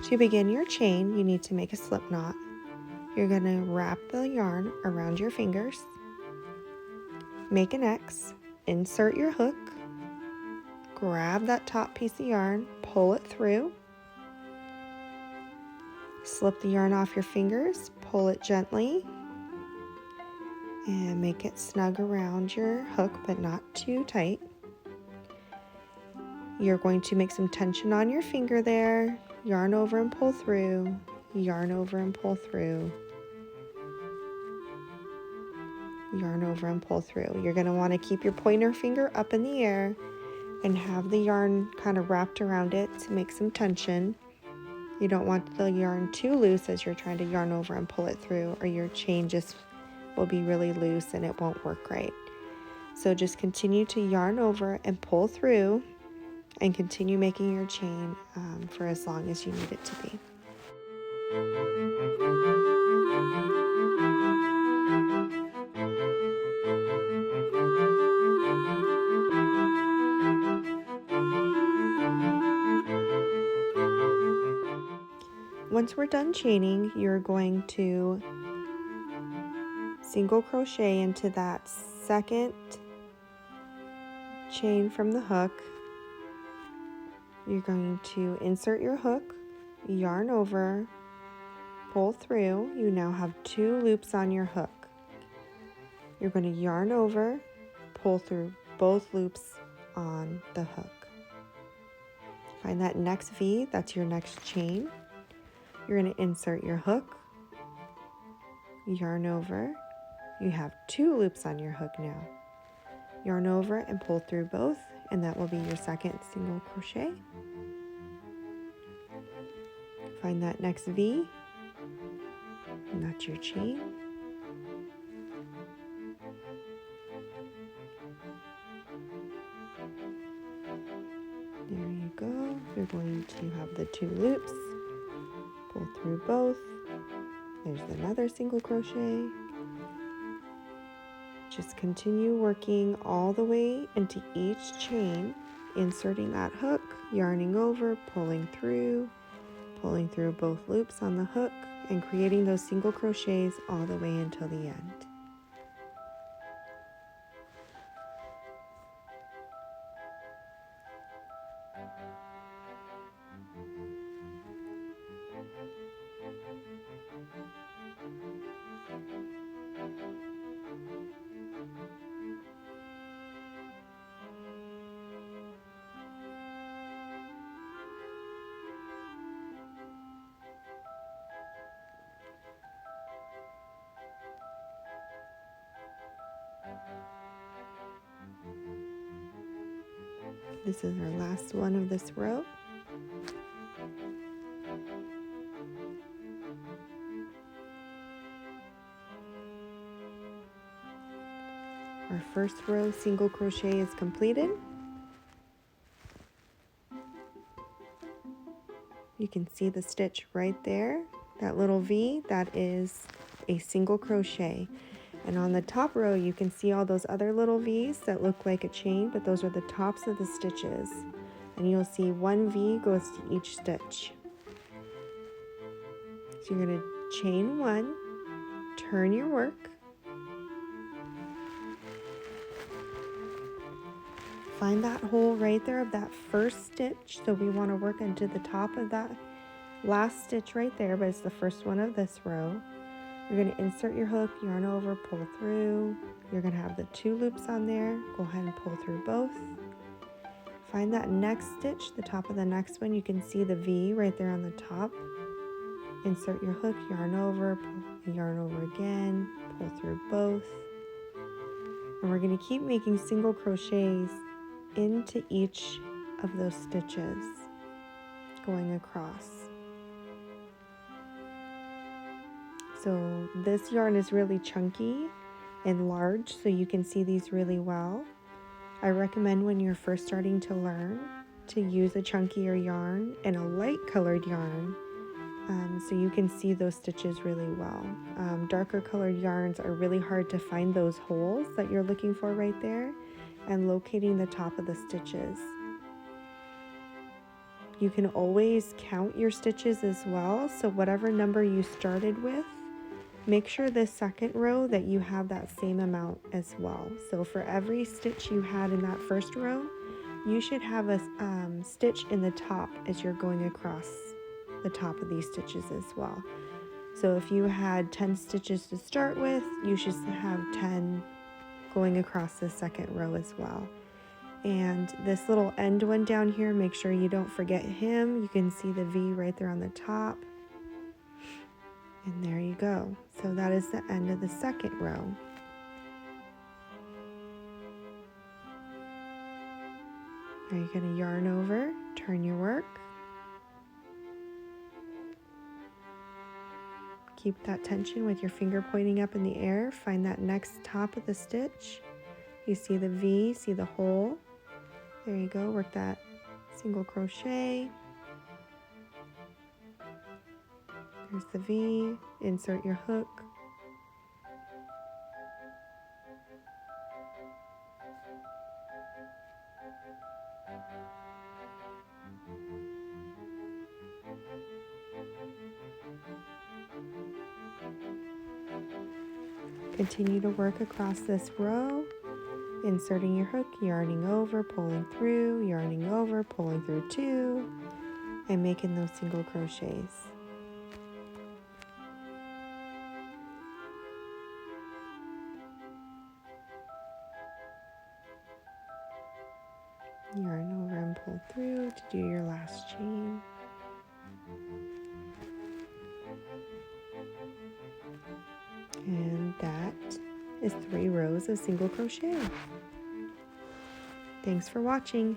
To begin your chain, you need to make a slip knot. You're going to wrap the yarn around your fingers, make an X, insert your hook, grab that top piece of yarn, pull it through, slip the yarn off your fingers, pull it gently, and make it snug around your hook but not too tight. You're going to make some tension on your finger there, yarn over and pull through, yarn over and pull through, yarn over and pull through. You're going to want to keep your pointer finger up in the air and have the yarn kind of wrapped around it to make some tension. You don't want the yarn too loose as you're trying to yarn over and pull it through, or your chain just will be really loose and it won't work right. So just continue to yarn over and pull through and continue making your chain for as long as you need it to be. Once we're done chaining, you're going to single crochet into that second chain from the hook. You're going to insert your hook, yarn over, pull through. You now have 2 loops on your hook. You're going to yarn over, pull through both loops on the hook. Find that next V, that's your next chain. You're going to insert your hook, yarn over. You have 2 loops on your hook now. Yarn over and pull through both, and that will be your second single crochet. Find that next V, and that's your chain. There you go. You're going to have the 2 loops, pull through both. There's another single crochet. Just continue working all the way into each chain, inserting that hook, yarning over, pulling through both loops on the hook, and creating those single crochets all the way until the end. This is our last one of this row. Our first row single crochet is completed. You can see the stitch right there, that little V, that is a single crochet. And on the top row, you can see all those other little V's that look like a chain, but those are the tops of the stitches. And you'll see 1 V goes to each stitch. So you're going to chain 1, turn your work, find that hole right there of that first stitch. So we want to work into the top of that last stitch right there, but it's the first one of this row. You're going to insert your hook, yarn over, pull through. You're going to have the 2 loops on there. Go ahead and pull through both. Find that next stitch, the top of the next one. You can see the V right there on the top. Insert your hook, yarn over, pull, yarn over again, pull through both. And we're going to keep making single crochets into each of those stitches going across. So this yarn is really chunky and large, so you can see these really well. I recommend when you're first starting to learn to use a chunkier yarn and a light colored yarn so you can see those stitches really well. Darker colored yarns are really hard to find those holes that you're looking for right there and locating the top of the stitches. You can always count your stitches as well, so whatever number you started with, make sure the second row that you have that same amount as well. So for every stitch you had in that first row, you should have a stitch in the top as you're going across the top of these stitches as well. So if you had 10 stitches to start with, you should have 10 going across the second row as well. And this little end one down here, make sure you don't forget him. You can see the V right there on the top. And there you go. So that is the end of the second row. Now you're going to yarn over, turn your work. Keep that tension with your finger pointing up in the air. Find that next top of the stitch. You see the V, see the hole. There you go, work that single crochet. There's the V, insert your hook. Continue to work across this row, inserting your hook, yarning over, pulling through, yarning over, pulling through 2, and making those single crochets. Yarn over and pull through to do your last chain. And that is 3 rows of single crochet. Thanks for watching.